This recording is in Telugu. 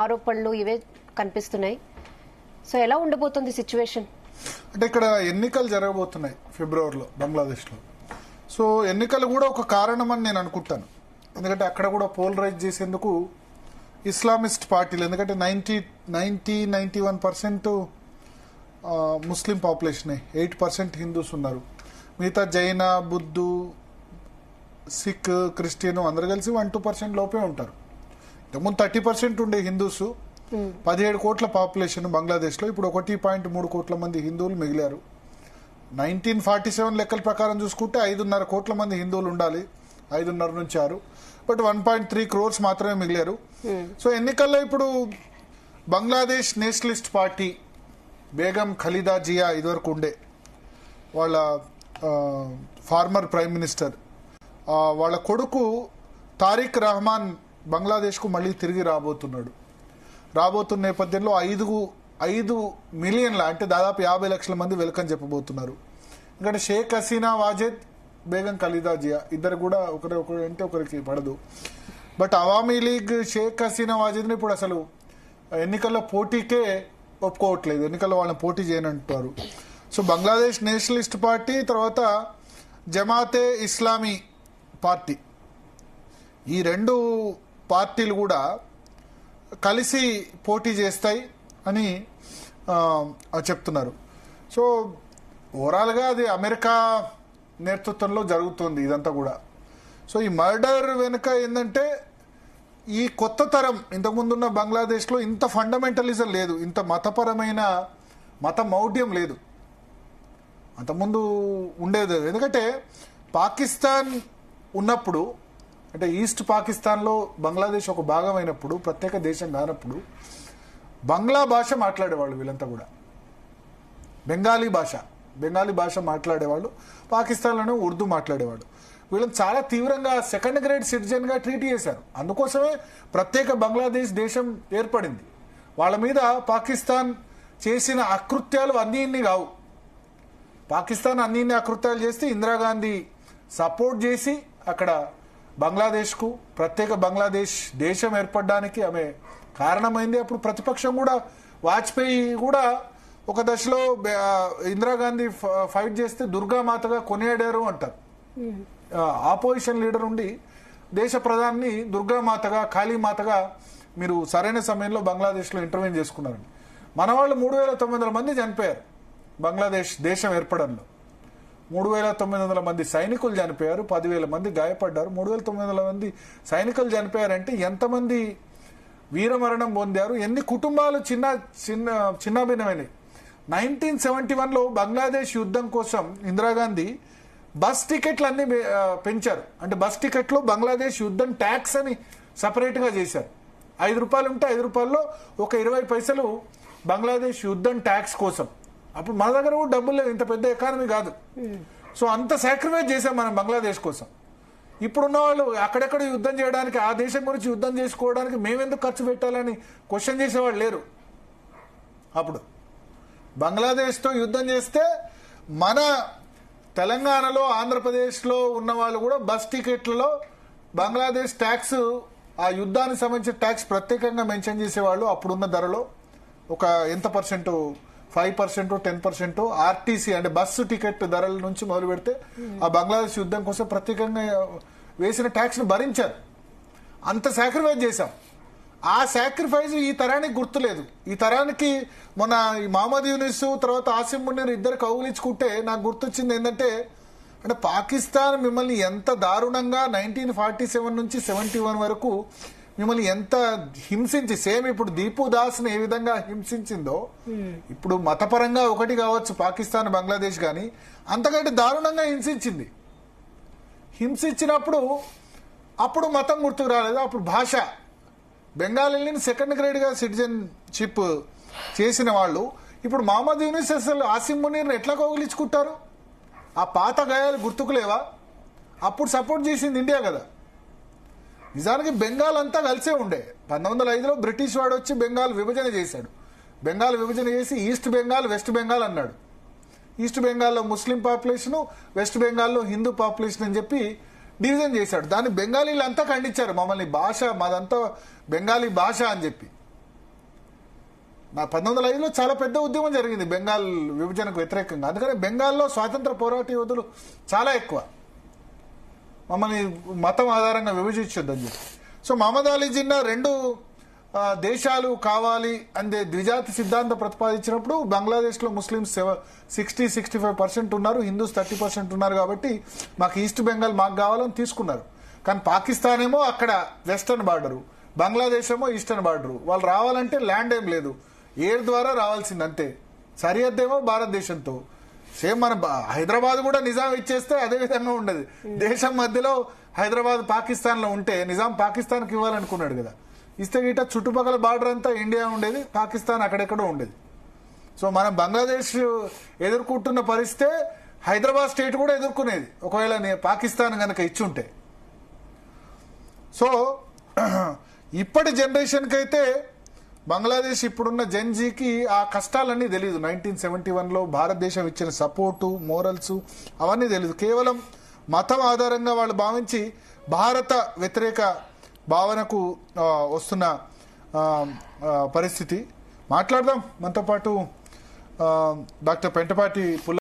ఆరోపణలు ఇవే కనిపిస్తున్నాయి. సో ఎలా ఉండబోతుంది సిచ్యువేషన్? అంటే ఇక్కడ ఎన్నికలు జరగబోతున్నాయి ఫిబ్రవరిలో బంగ్లాదేశ్లో. సో ఎన్నికలు కూడా ఒక కారణం అని నేను అనుకుంటాను. ఎందుకంటే అక్కడ కూడా పోలరైజ్ చేసేందుకు ఇస్లామిస్ట్ పార్టీలు, ఎందుకంటే 91% ముస్లిం పాపులేషనే, 8% హిందూస్ ఉన్నారు. మిగతా జైన, బుద్ధు, సిక్, క్రిస్టియన్ అందరు కలిసి 1-2% లోపే ఉంటారు. ఇంతకుముందు 30% ఉండే హిందూస్, 17 కోట్ల పాపులేషన్ బంగ్లాదేశ్లో, ఇప్పుడు 1.3 కోట్ల మంది హిందువులు మిగిలారు. 1947 లెక్కల ప్రకారం చూసుకుంటే 5.5 కోట్ల మంది హిందువులు ఉండాలి, 5.5 నుంచి 6, బట్ 1.3 crores మాత్రమే మిగిలారు. సో ఎన్నికల్లో ఇప్పుడు బంగ్లాదేశ్ నేషనలిస్ట్ పార్టీ బేగం ఖలీదా జియా ఇదివరకు ఉండే వాళ్ళ ఫార్మర్ ప్రైమ్ మినిస్టర్, వాళ్ళ కొడుకు తారిక్ రహమాన్ బంగ్లాదేశ్కు మళ్ళీ తిరిగి రాబోతున్న నేపథ్యంలో 5 మిలియన్ల అంటే దాదాపు 50 లక్షల మంది వెల్కమ్ చెప్పబోతున్నారు. ఎందుకంటే షేక్ హసీనా వాజేద్, బేగం ఖలీదా జియా ఇద్దరు కూడా ఒకరు అంటే ఒకరికి పడదు. బట్ అవామీ లీగ్ షేక్ హసీనా వాజేద్ని ఇప్పుడు అసలు ఎన్నికల్లో పోటీకే ఒప్పుకోవట్లేదు, ఎన్నికల్లో వాళ్ళని పోటీ చేయనంటారు. సో బంగ్లాదేశ్ నేషనలిస్ట్ పార్టీ, తర్వాత జమాతే ఇస్లామీ పార్టీ, ఈ 2 పార్టీలు కూడా కలిసి పోటీ చేస్తాయి అని చెప్తున్నారు. సో ఓవరాల్గా అది అమెరికా నేతృత్వంలో జరుగుతుంది ఇదంతా కూడా. సో ఈ మర్డర్ వెనుక ఏంటంటే ఈ కొత్త తరం, ఇంతకుముందున్న బంగ్లాదేశ్లో ఇంత ఫండమెంటలిజం లేదు, ఇంత మతపరమైన మత మౌఢ్యం లేదు, అంతకుముందు ఉండేది. ఎందుకంటే పాకిస్తాన్ ఉన్నప్పుడు, అంటే ఈస్ట్ పాకిస్తాన్లో బంగ్లాదేశ్ ఒక భాగం అయినప్పుడు, ప్రత్యేక దేశం కానప్పుడు బంగ్లా భాష మాట్లాడేవాళ్ళు వీళ్ళంతా కూడా, బెంగాలీ భాష మాట్లాడేవాళ్ళు, పాకిస్తాన్లోనే ఉర్దూ మాట్లాడేవాళ్ళు. వీళ్ళని చాలా తీవ్రంగా సెకండ్ గ్రేడ్ సిటిజన్గా ట్రీట్ చేశారు. అందుకోసమే ప్రత్యేక బంగ్లాదేశ్ దేశం ఏర్పడింది. వాళ్ళ మీద పాకిస్తాన్ చేసిన అకృత్యాలు అన్నీ కావు. పాకిస్తాన్ అన్ని అకృత్యాలు చేస్తే ఇందిరాగాంధీ సపోర్ట్ చేసి అక్కడ బంగ్లాదేశ్కు ప్రత్యేక బంగ్లాదేశ్ దేశం ఏర్పడడానికి ఆమె కారణమైంది. అప్పుడు ప్రతిపక్షం కూడా, వాజ్పేయి కూడా ఒక దశలో ఇందిరాగాంధీ ఫైట్ చేస్తే దుర్గామాతగా కొనియాడారు అంటారు. ఆపోజిషన్ లీడర్ ఉండి దేశ ప్రధాని దుర్గామాతగా, కాళీమాతగా మీరు సరైన సమయంలో బంగ్లాదేశ్లో ఇంటర్వ్యూ చేసుకున్నారని. మన వాళ్ళు 3,900 మంది చనిపోయారు బంగ్లాదేశ్ దేశం ఏర్పడంలో. 3,900 మంది సైనికులు చనిపోయారు, 10,000 మంది గాయపడ్డారు. 3,900 మంది సైనికులు చనిపోయారంటే ఎంతమంది వీరమరణం పొందారు, ఎన్ని కుటుంబాలు చిన్నాభిన్నమైనవి. 1971లో బంగ్లాదేశ్ యుద్ధం కోసం ఇందిరాగాంధీ బస్ టికెట్లు అన్ని పెంచారు. అంటే బస్ టికెట్లో బంగ్లాదేశ్ యుద్ధం ట్యాక్స్ అని సపరేట్గా చేశారు. 5 రూపాయలు ఉంటే 5 రూపాయల్లో ఒక 20 పైసలు బంగ్లాదేశ్ యుద్ధం ట్యాక్స్ కోసం. అప్పుడు మన దగ్గర కూడా డబ్బులు లేవు, ఇంత పెద్ద ఎకానమీ కాదు. సో అంత సాక్రిఫైస్ చేశాం మనం బంగ్లాదేశ్ కోసం. ఇప్పుడున్న వాళ్ళు అక్కడెక్కడ యుద్ధం చేయడానికి, ఆ దేశం గురించి యుద్ధం చేసుకోవడానికి మేమెందుకు ఖర్చు పెట్టాలని క్వశ్చన్ చేసేవాళ్ళు లేరు. అప్పుడు బంగ్లాదేశ్తో యుద్ధం చేస్తే మన తెలంగాణలో, ఆంధ్రప్రదేశ్లో ఉన్న వాళ్ళు కూడా బస్ టికెట్లలో బంగ్లాదేశ్ ట్యాక్స్, ఆ యుద్ధానికి సంబంధించిన ట్యాక్స్ ప్రత్యేకంగా మెన్షన్ చేసేవాళ్ళు. అప్పుడున్న ధరలో ఒక ఎంత పర్సెంట్, 5%, 10% ఆర్టీసీ అంటే బస్సు టికెట్ ధరల నుంచి మొదలు పెడితే ఆ బంగ్లాదేశ్ యుద్ధం కోసం ప్రత్యేకంగా వేసిన ట్యాక్స్ను భరించారు. అంత సాక్రిఫైస్ చేశాం. ఆ సాక్రిఫైస్ ఈ తరానికి గుర్తులేదు. ఈ తరానికి మొన్న ఈ మహమ్మద్ యూనిస్ తర్వాత ఆసిమ్ మునీర్ ఇద్దరు కౌగిలించుకుంటే నాకు గుర్తొచ్చింది ఏంటంటే, అంటే పాకిస్తాన్ మిమ్మల్ని ఎంత దారుణంగా 1947 నుంచి 71 వరకు మిమ్మల్ని ఎంత హింసించి, సేమ్ ఇప్పుడు దీపు దాస్ని ఏ విధంగా హింసించిందో, ఇప్పుడు మతపరంగా ఒకటి కావచ్చు పాకిస్తాన్ బంగ్లాదేశ్, కానీ అంతకంటే దారుణంగా హింసించినప్పుడు అప్పుడు మతం గుర్తుకు రాలేదు, అప్పుడు భాష. బెంగాలీని సెకండ్ గ్రేడ్గా సిటిజన్షిప్ చేసిన వాళ్ళు ఇప్పుడు మహమ్మద్ యూనిస్ అసలు ఆసిమ్ మునీర్ని ఎట్లా కౌగిలించుకుంటారు? ఆ పాత గాయాలు గుర్తుకు లేవా? అప్పుడు సపోర్ట్ చేసింది ఇండియా కదా. నిజానికి బెంగాల్ అంతా కలిసే ఉండే. 1905లో బ్రిటిష్ వాడు వచ్చి బెంగాల్ విభజన చేశాడు. బెంగాల్ విభజన చేసి ఈస్ట్ బెంగాల్, వెస్ట్ బెంగాల్ అన్నాడు. ఈస్ట్ బెంగాల్లో ముస్లిం పాపులేషను, వెస్ట్ బెంగాల్లో హిందూ పాపులేషన్ అని చెప్పి డివిజన్ చేశాడు. దాన్ని బెంగాలీలు అంతా ఖండించారు, మమ్మల్ని భాష మాదంతా బెంగాలీ భాష అని చెప్పి. 1905లో చాలా పెద్ద ఉద్యమం జరిగింది బెంగాల్ విభజనకు వ్యతిరేకంగా. అందుకని బెంగాల్లో స్వాతంత్ర పోరాట యోధులు చాలా ఎక్కువ, మమ్మల్ని మతం ఆధారంగా విభజించొద్దని చెప్పి. సో మహమ్మద్ అలీ జిన్నా రెండు దేశాలు కావాలి అందే ద్విజాతి సిద్ధాంతం ప్రతిపాదించినప్పుడు బంగ్లాదేశ్లో ముస్లిమ్స్ 60-65% ఉన్నారు, హిందూస్ 30% ఉన్నారు. కాబట్టి మాకు ఈస్ట్ బెంగాల్ మాకు కావాలని తీసుకున్నారు. కానీ పాకిస్తాన్ ఏమో అక్కడ వెస్టర్న్ బార్డరు, బంగ్లాదేశ్ ఏమో ఈస్టర్న్ బార్డరు. వాళ్ళు రావాలంటే ల్యాండ్ ఏం లేదు, ఎయిర్ ద్వారా రావాల్సింది అంతే. సరిహద్దు ఏమో భారతదేశంతో. సేమ్ మన హైదరాబాద్ కూడా నిజాం ఇచ్చేస్తే అదే విధంగా ఉండదు. దేశం మధ్యలో హైదరాబాద్ పాకిస్తాన్ లో ఉంటే నిజాం పాకిస్తాన్కి ఇవ్వాలనుకున్నాడు కదా, ఇస్తే గిట్ట చుట్టుపక్కల బార్డర్ అంతా ఇండియా ఉండేది, పాకిస్తాన్ అక్కడెక్కడో ఉండేది. సో మనం బంగ్లాదేశ్ ఎదుర్కొంటున్న పరిస్థితే హైదరాబాద్ స్టేట్ కూడా ఎదుర్కొనేది ఒకవేళ పాకిస్తాన్ కనుక ఇచ్చుంటే. సో ఇప్పటి జనరేషన్కి అయితే బంగ్లాదేశ్ ఇప్పుడున్న జెన్జీకి ఆ కష్టాలన్నీ తెలియదు. 1971లో భారతదేశం ఇచ్చిన సపోర్టు, మోరల్స్ అవన్నీ తెలియదు. కేవలం మతం ఆధారంగా వాళ్ళు భావించి భారత వ్యతిరేక భావనకు వస్తున్న పరిస్థితి. మాట్లాడదాం. మనతో పాటు డాక్టర్ పెంటపాటి